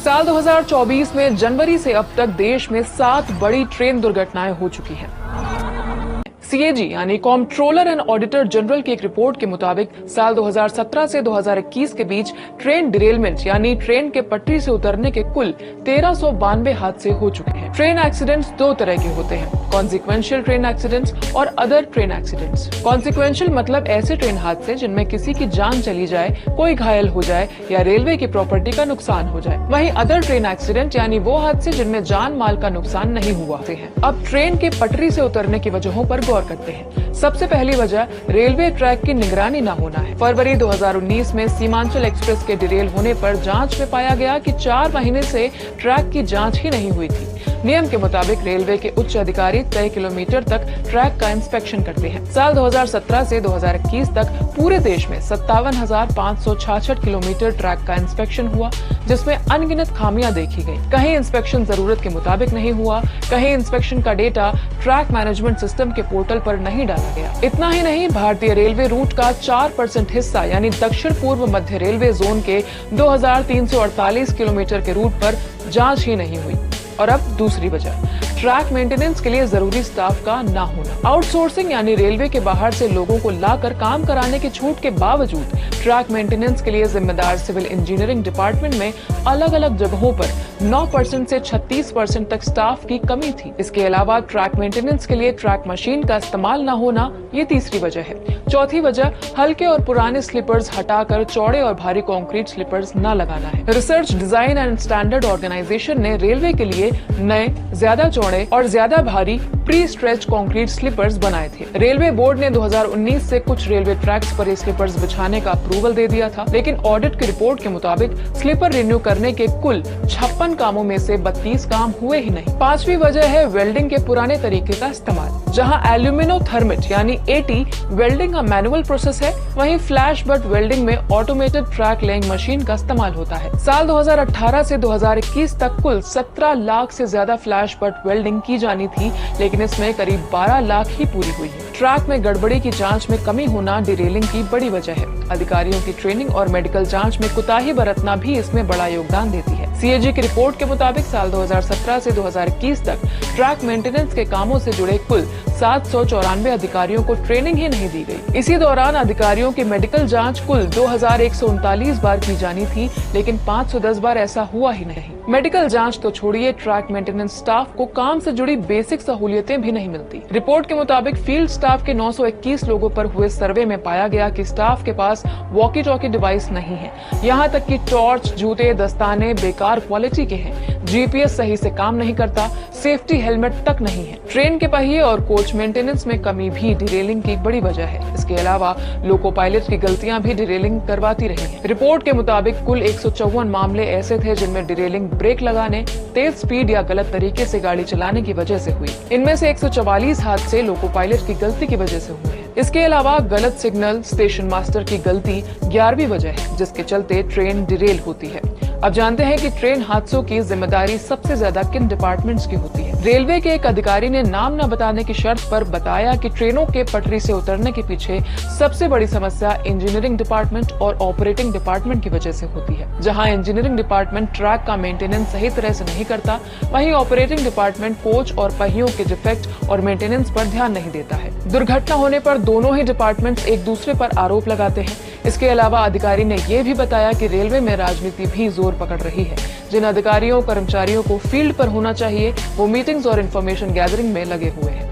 साल 2024 में जनवरी से अब तक देश में 7 बड़ी ट्रेन दुर्घटनाएं हो चुकी हैं। सीएजी यानी कंट्रोलर एंड ऑडिटर जनरल की एक रिपोर्ट के मुताबिक साल 2017 से 2021 के बीच ट्रेन डिरेलमेंट यानी ट्रेन के पटरी से उतरने के कुल 1392 हादसे हो चुके हैं। ट्रेन एक्सीडेंट्स दो तरह के होते हैं, कॉन्सिक्वेंशियल ट्रेन एक्सीडेंट्स और अदर ट्रेन एक्सीडेंट्स। कॉन्सिक्वेंशियल मतलब ऐसे ट्रेन हादसे जिनमें किसी की जान चली जाए, कोई घायल हो जाए या रेलवे की प्रॉपर्टी का नुकसान हो जाए। वहीं अदर ट्रेन एक्सीडेंट यानी वो हादसे जिनमें जान माल का नुकसान नहीं हुआ है। अब ट्रेन के पटरी से उतरने की वजहों पर गौर करते हैं। सबसे पहली वजह रेलवे ट्रैक की निगरानी न होना है। फरवरी 2019 में सीमांचल एक्सप्रेस के डिरेल होने पर जांच में पाया गया कि 4 महीने से ट्रैक की जांच ही नहीं हुई थी। नियम के मुताबिक रेलवे के उच्च अधिकारी तय किलोमीटर तक ट्रैक का इंस्पेक्शन करते हैं। साल 2017 से 2021 तक पूरे देश में 57,566 किलोमीटर ट्रैक का इंस्पेक्शन हुआ, जिसमें अनगिनत खामियां देखी गयी। कहीं इंस्पेक्शन जरूरत के मुताबिक नहीं हुआ, कहीं इंस्पेक्शन का डेटा ट्रैक मैनेजमेंट सिस्टम के पोर्टल पर नहीं डाला गया। इतना ही नहीं, भारतीय रेलवे रूट का 4% हिस्सा यानी दक्षिण पूर्व मध्य रेलवे जोन के 2348 किलोमीटर के रूट पर जांच ही नहीं हुई। और अब दूसरी वजह, ट्रैक मेंटेनेंस के लिए जरूरी स्टाफ का ना होना। आउटसोर्सिंग यानी रेलवे के बाहर से लोगों को लाकर काम कराने की छूट के बावजूद ट्रैक मेंटेनेंस के लिए जिम्मेदार सिविल इंजीनियरिंग डिपार्टमेंट में अलग अलग जगहों पर 9% से 36% तक स्टाफ की कमी थी। इसके अलावा ट्रैक मेंटेनेंस के लिए ट्रैक मशीन का इस्तेमाल न होना, ये तीसरी वजह है। चौथी वजह, हल्के और पुराने स्लीपर्स हटाकर चौड़े और भारी कंक्रीट स्लीपर्स न लगाना है। Research, design and standard organisation ने रेलवे के लिए नए, ज्यादा चौड़े और ज्यादा भारी प्री स्ट्रेच कंक्रीट स्लीपर्स बनाए थे। रेलवे बोर्ड ने 2019 से कुछ रेलवे ट्रैक्स पर ये स्लीपर्स बिछाने का अप्रूवल दे दिया था, लेकिन ऑडिट की रिपोर्ट के मुताबिक स्लीपर रिन्यू करने के कुल 56 कामों में से 32 काम हुए ही नहीं। पांचवी वजह है वेल्डिंग के पुराने तरीके का इस्तेमाल। जहां एल्यूमिनोथर्मिट यानी एटी वेल्डिंग का मैनुअल प्रोसेस है, वहीं फ्लैश बट वेल्डिंग में ऑटोमेटेड ट्रैक लेइंग मशीन का इस्तेमाल होता है। साल 2018 से 2021 तक कुल 17 लाख से ज्यादा फ्लैश बट वेल्डिंग की जानी थी, लेकिन इसमें करीब 12 लाख ही पूरी हुई है। ट्रैक में गड़बड़ी की जांच में कमी होना डिरेलिंग की बड़ी वजह है। अधिकारियों की ट्रेनिंग और मेडिकल जांच में कुताही बरतना भी इसमें बड़ा योगदान देती है। सीएजी की रिपोर्ट के मुताबिक साल 2017 से 2021 तक ट्रैक मेंटेनेंस के कामों से जुड़े कुल 794 अधिकारियों को ट्रेनिंग ही नहीं दी गई। इसी दौरान अधिकारियों की मेडिकल जांच कुल 2139 बार की जानी थी, लेकिन 510 बार ऐसा हुआ ही नहीं। मेडिकल जांच तो छोड़िए, ट्रैक मेंटेनेंस स्टाफ को काम से जुड़ी बेसिक सहूलियतें भी नहीं मिलती। रिपोर्ट के मुताबिक फील्ड स्टाफ के 921 लोगों पर हुए सर्वे में पाया गया कि स्टाफ के पास वॉकी टॉकी डिवाइस नहीं है। यहाँ तक कि टॉर्च, जूते, दस्ताने बेकार क्वालिटी के हैं, जीपीएस सही से काम नहीं करता, सेफ्टी हेलमेट तक नहीं है। ट्रेन के पहिए और कोच मेंटेनेंस में कमी भी डिरेलिंग की बड़ी वजह है। इसके अलावा लोको पायलट की गलतियां भी डिरेलिंग करवाती रही हैं। रिपोर्ट के मुताबिक कुल 154 मामले ऐसे थे जिनमें डिरेलिंग ब्रेक लगाने, तेज स्पीड या गलत तरीके से गाड़ी चलाने की वजह से हुई। इनमें से 144 हादसे लोको पायलट की गलती की वजह से हुए हैं। इसके अलावा गलत सिग्नल, स्टेशन मास्टर की गलती 11वीं वजह है, जिसके चलते ट्रेन डिरेल होती है। अब जानते हैं कि ट्रेन हादसों की जिम्मेदारी सबसे ज्यादा किन डिपार्टमेंट्स की होती है। रेलवे के एक अधिकारी ने नाम न बताने की शर्त पर बताया कि ट्रेनों के पटरी से उतरने के पीछे सबसे बड़ी समस्या इंजीनियरिंग डिपार्टमेंट और ऑपरेटिंग डिपार्टमेंट की वजह से होती है। जहां इंजीनियरिंग डिपार्टमेंट ट्रैक का मेंटेनेंस सही तरह से नहीं करता, वहीं ऑपरेटिंग डिपार्टमेंट कोच और पहियों के डिफेक्ट और मेंटेनेंस पर ध्यान नहीं देता है। दुर्घटना होने पर दोनों ही डिपार्टमेंट्स एक दूसरे पर आरोप लगाते हैं। इसके अलावा अधिकारी ने ये भी बताया कि रेलवे में राजनीति भी जोर पकड़ रही है। जिन अधिकारियों कर्मचारियों को फील्ड पर होना चाहिए, वो मीटिंग्स और इन्फॉर्मेशन गैदरिंग में लगे हुए हैं।